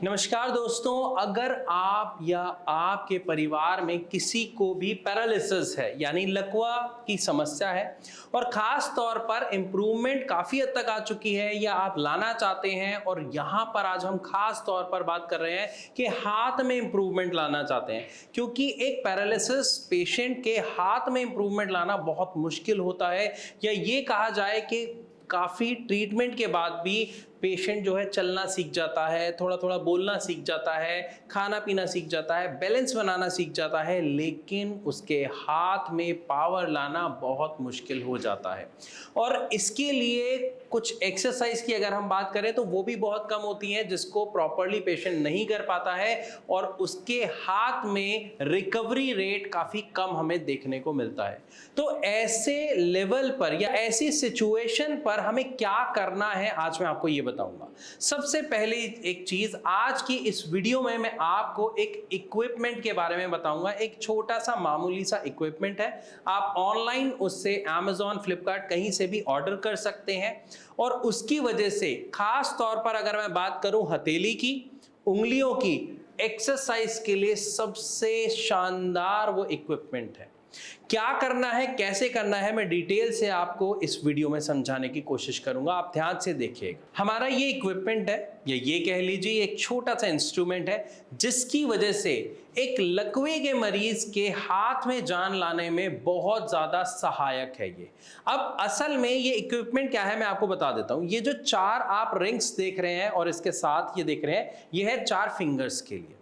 नमस्कार दोस्तों, अगर आप या आपके परिवार में किसी को भी पैरालिसिस है यानी लकवा की समस्या है और ख़ास तौर पर इम्प्रूवमेंट काफ़ी हद तक आ चुकी है या आप लाना चाहते हैं, और यहाँ पर आज हम ख़ास तौर पर बात कर रहे हैं कि हाथ में इम्प्रूवमेंट लाना चाहते हैं, क्योंकि एक पैरालिसिस पेशेंट के हाथ में इम्प्रूवमेंट लाना बहुत मुश्किल होता है, या ये कहा जाए कि काफ़ी ट्रीटमेंट के बाद भी पेशेंट जो है चलना सीख जाता है, थोड़ा थोड़ा बोलना सीख जाता है, खाना पीना सीख जाता है, बैलेंस बनाना सीख जाता है, लेकिन उसके हाथ में पावर लाना बहुत मुश्किल हो जाता है। और इसके लिए कुछ एक्सरसाइज की अगर हम बात करें तो वो भी बहुत कम होती हैं, जिसको प्रॉपरली पेशेंट नहीं कर पाता है और उसके हाथ में रिकवरी रेट काफ़ी कम हमें देखने को मिलता है। तो ऐसे लेवल पर या ऐसी सिचुएशन पर हमें क्या करना है, आज मैं आपको ये बताऊंगा। सबसे पहले एक चीज, आज की इस वीडियो में मैं आपको एक इक्विपमेंट के बारे में बताऊंगा। एक छोटा सा मामूली सा इक्विपमेंट है, आप ऑनलाइन उससे Amazon, फ्लिपकार्ट कहीं से भी ऑर्डर कर सकते हैं, और उसकी वजह से खास तौर पर अगर मैं बात करूं हथेली की, उंगलियों की एक्सरसाइज के लिए सबसे शानदार वो इक्विपमेंट है। क्या करना है, कैसे करना है, मैं डिटेल से आपको इस वीडियो में समझाने की कोशिश करूंगा। आप ध्यान से देखिएगा। हमारा ये इक्विपमेंट है, या ये कह लीजिए एक छोटा सा इंस्ट्रूमेंट है, जिसकी वजह से एक लकवे के मरीज के हाथ में जान लाने में बहुत ज्यादा सहायक है ये। अब असल में ये इक्विपमेंट क्या है, मैं आपको बता देता हूं। ये जो चार आप रिंग्स देख रहे हैं और इसके साथ ये देख रहे हैं, ये है 4 फिंगर्स के लिए,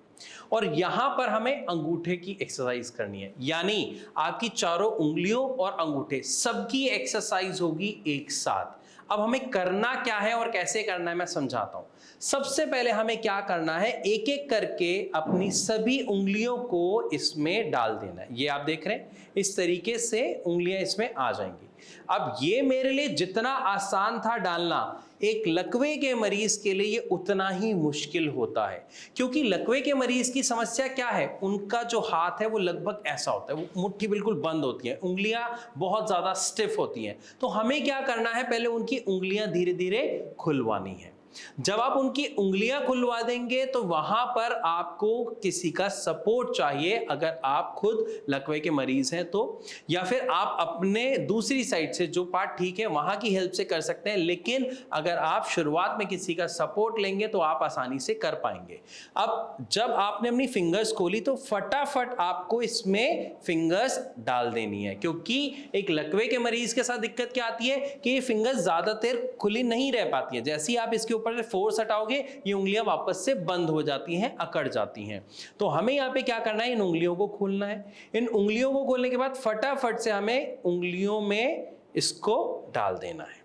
और यहां पर हमें अंगूठे की एक्सरसाइज करनी है, यानी आपकी चारों उंगलियों और अंगूठे सबकी एक्सरसाइज होगी एक साथ। अब हमें करना क्या है और कैसे करना है मैं समझाता हूं। सबसे पहले हमें क्या करना है, एक एक करके अपनी सभी उंगलियों को इसमें डाल देना है। ये आप देख रहे हैं, इस तरीके से उंगलियां इसमें आ जाएंगी। अब ये मेरे लिए जितना आसान था डालना, एक लकवे के मरीज के लिए ये उतना ही मुश्किल होता है, क्योंकि लकवे के मरीज की समस्या क्या है, उनका जो हाथ है वो लगभग ऐसा होता है, वो मुट्ठी बिल्कुल बंद होती है, उंगलियां बहुत ज्यादा स्टिफ होती हैं। तो हमें क्या करना है, पहले उनकी उंगलियां धीरे धीरे खुलवानी है। जब आप उनकी उंगलियां खुलवा देंगे तो वहां पर आपको किसी का सपोर्ट चाहिए, अगर आप खुद लकवे के मरीज हैं तो, या फिर आप अपने दूसरी साइड से जो पार्ट ठीक है वहां की हेल्प से कर सकते हैं, लेकिन अगर आप शुरुआत में किसी का सपोर्ट लेंगे तो आप आसानी से कर पाएंगे। अब जब आपने अपनी फिंगर्स खोली तो फटाफट आपको इसमें फिंगर्स डाल देनी है, क्योंकि एक लकवे के मरीज के साथ दिक्कत क्या आती है कि ये फिंगर्स ज्यादा देर खुली नहीं रह पाती है। जैसे ही आप इसके ऊपर से फोर्स हटाओगे, ये उंगलियां वापस से बंद हो जाती हैं, अकड़ जाती हैं। तो हमें यहां पे क्या करना है, इन उंगलियों को खोलना है। इन उंगलियों को खोलने के बाद फटाफट से हमें उंगलियों में इसको डाल देना है,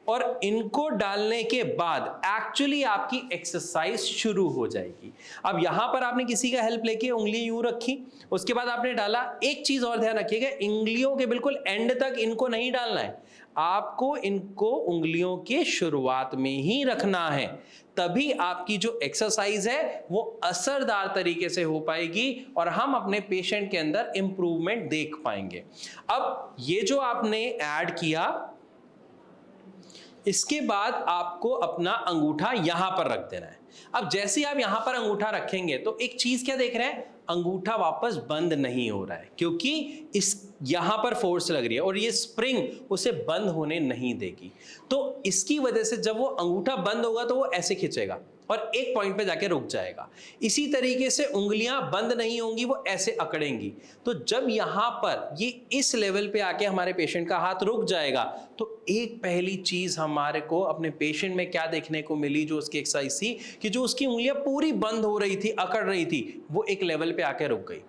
और इनको डालने के बाद एक्चुअली आपकी एक्सरसाइज शुरू हो जाएगी। अब यहां पर आपने किसी का हेल्प लेके उंगली यूं रखी, उसके बाद आपने डाला। एक चीज और ध्यान रखिएगा, उंगलियों के बिल्कुल एंड तक इनको नहीं डालना है, आपको इनको उंगलियों के शुरुआत में ही रखना है, तभी आपकी जो एक्सरसाइज है वो असरदार तरीके से हो पाएगी और हम अपने पेशेंट के अंदर इंप्रूवमेंट देख पाएंगे। अब ये जो आपने ऐड किया, इसके बाद आपको अपना अंगूठा यहां पर रख देना है। अब जैसे आप यहां पर अंगूठा रखेंगे तो एक चीज क्या देख रहे हैं, अंगूठा वापस बंद नहीं हो रहा है, क्योंकि इस यहां पर फोर्स लग रही है और ये स्प्रिंग उसे बंद होने नहीं देगी। तो इसकी वजह से जब वो अंगूठा बंद होगा तो वो ऐसे खींचेगा और एक पॉइंट पे जाके रुक जाएगा। इसी तरीके से उंगलियां बंद नहीं होंगी, वो ऐसे अकड़ेंगी। तो जब यहां पर ये इस लेवल पे आके हमारे पेशेंट का हाथ रुक जाएगा, तो एक पहली चीज हमारे को अपने पेशेंट में क्या देखने को मिली, जो उसकी एक्सरसाइज थी, कि जो उसकी उंगलियां पूरी बंद हो रही थी, अकड़ रही थी, वो एक लेवल पे आके रुक गई।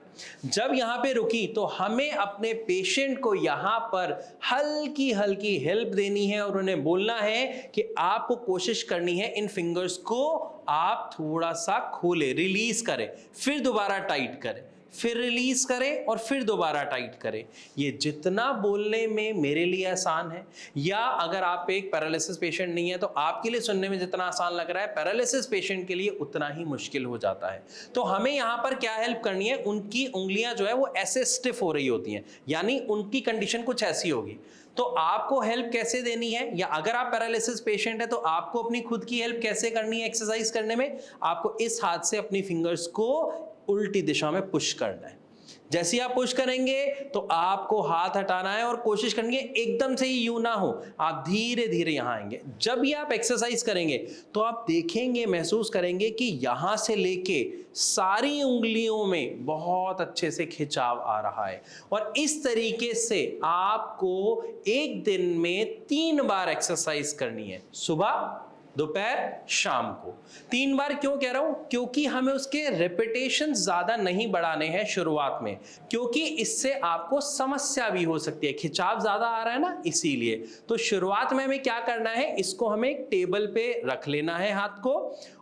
जब यहां पे रुकी तो हमें अपने पेशेंट को यहां पर हल्की हल्की हेल्प देनी है और उन्हें बोलना है कि आपको कोशिश करनी है इन फिंगर्स को आप थोड़ा सा खोले, रिलीज करें, फिर दोबारा टाइट करें, फिर रिलीज करें और फिर दोबारा टाइट करें। ये जितना बोलने में मेरे लिए आसान है, या अगर आप एक पैरालिसिस पेशेंट नहीं है तो आपके लिए सुनने में जितना आसान लग रहा है, पैरालिसिस पेशेंट के लिए उतना ही मुश्किल हो जाता है। तो हमें यहां पर क्या हेल्प करनी है, उनकी उंगलियां जो है वो ऐसे स्टिफ हो रही होती हैं, यानी उनकी कंडीशन कुछ ऐसी होगी। तो आपको हेल्प कैसे देनी है, या अगर आप पैरालिसिस पेशेंट है तो आपको अपनी खुद की हेल्प कैसे करनी है एक्सरसाइज करने में, आपको इस हाथ से अपनी फिंगर्स को उल्टी दिशा में पुश करना है। जैसे आप पुश करेंगे तो आपको हाथ हटाना है और कोशिश करेंगे एकदम से ही यूं ना हो, आप धीरे धीरे यहां आएंगे। जब भी आप एक्सरसाइज करेंगे तो आप देखेंगे, महसूस करेंगे कि यहां से लेके सारी उंगलियों में बहुत अच्छे से खिंचाव आ रहा है। और इस तरीके से आपको एक दिन में 3 बार एक्सरसाइज करनी है, सुबह, दोपहर, शाम को। 3 बार क्यों कह रहा हूं, क्योंकि हमें उसके रिपीटेशन ज्यादा नहीं बढ़ाने हैं शुरुआत में, क्योंकि इससे आपको समस्या भी हो सकती है, खिंचाव ज्यादा आ रहा है ना, इसीलिए। तो शुरुआत में हमें क्या करना है, इसको हमें एक टेबल पे रख लेना है हाथ को,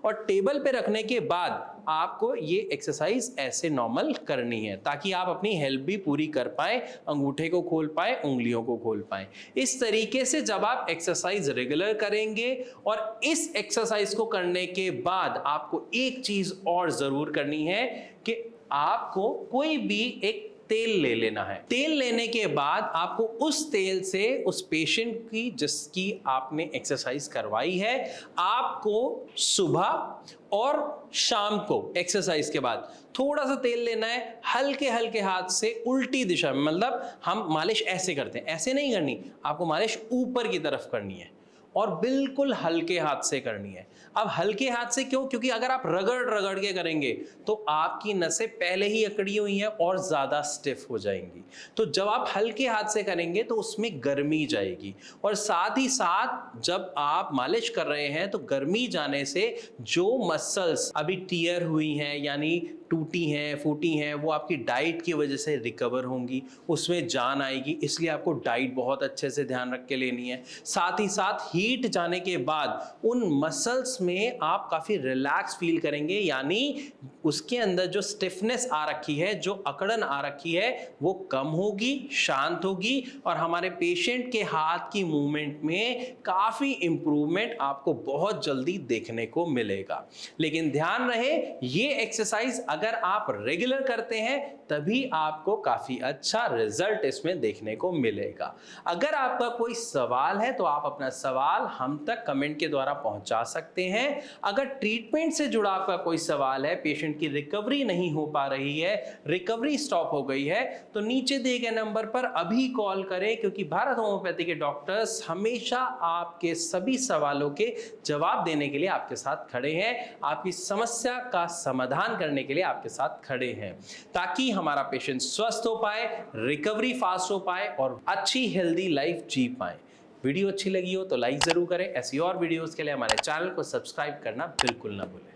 और टेबल पे रखने के बाद आपको ये एक्सरसाइज ऐसे नॉर्मल करनी है, ताकि आप अपनी हेल्प भी पूरी कर पाए, अंगूठे को खोल पाए, उंगलियों को खोल पाए। इस तरीके से जब आप एक्सरसाइज रेगुलर करेंगे, और इस एक्सरसाइज को करने के बाद आपको एक चीज और जरूर करनी है कि आपको कोई भी एक तेल ले लेना है। तेल लेने के बाद आपको उस तेल से उस पेशेंट की जिसकी आपने एक्सरसाइज करवाई है, आपको सुबह और शाम को एक्सरसाइज के बाद थोड़ा सा तेल लेना है, हल्के हल्के हाथ से उल्टी दिशा में, मतलब हम मालिश ऐसे करते हैं, ऐसे नहीं करनी, आपको मालिश ऊपर की तरफ करनी है और बिल्कुल हल्के हाथ से करनी है। अब हल्के हाथ से क्यों, क्योंकि अगर आप रगड़ रगड़ के करेंगे तो आपकी नसें पहले ही अकड़ी हुई हैं और ज्यादा स्टिफ हो जाएंगी। तो जब आप हल्के हाथ से करेंगे तो उसमें गर्मी जाएगी, और साथ ही साथ जब आप मालिश कर रहे हैं तो गर्मी जाने से जो मसल्स अभी टीयर हुई हैं, यानी टूटी हैं, फूटी हैं, वो आपकी डाइट की वजह से रिकवर होंगी, उसमें जान आएगी। इसलिए आपको डाइट बहुत अच्छे से ध्यान रख के लेनी है। साथ ही साथ हीट जाने के बाद उन मसल्स में आप काफ़ी रिलैक्स फील करेंगे, यानी उसके अंदर जो स्टिफनेस आ रखी है, जो अकड़न आ रखी है, वो कम होगी, शांत होगी, और हमारे पेशेंट के हाथ की मूवमेंट में काफ़ी इंप्रूवमेंट आपको बहुत जल्दी देखने को मिलेगा। लेकिन ध्यान रहे, ये एक्सरसाइज अगर आप रेगुलर करते हैं तभी आपको काफी अच्छा रिजल्ट इसमें देखने को मिलेगा। अगर आपका कोई सवाल है तो आप अपना सवाल हम तक कमेंट के द्वारा पहुंचा सकते हैं। अगर ट्रीटमेंट से जुड़ा आपका कोई सवाल है, पेशेंट की रिकवरी नहीं हो पा रही है, रिकवरी स्टॉप हो गई है, तो नीचे दिए गए नंबर पर अभी कॉल करें, क्योंकि भारत होम्योपैथी के डॉक्टर्स हमेशा आपके सभी सवालों के जवाब देने के लिए आपके साथ खड़े हैं, आपकी समस्या का समाधान करने के लिए आपके साथ खड़े हैं, ताकि हमारा पेशेंट स्वस्थ हो पाए, रिकवरी फास्ट हो पाए और अच्छी हेल्दी लाइफ जी पाए। वीडियो अच्छी लगी हो तो लाइक जरूर करें। ऐसी और वीडियोस के लिए हमारे चैनल को सब्सक्राइब करना बिल्कुल ना भूलें।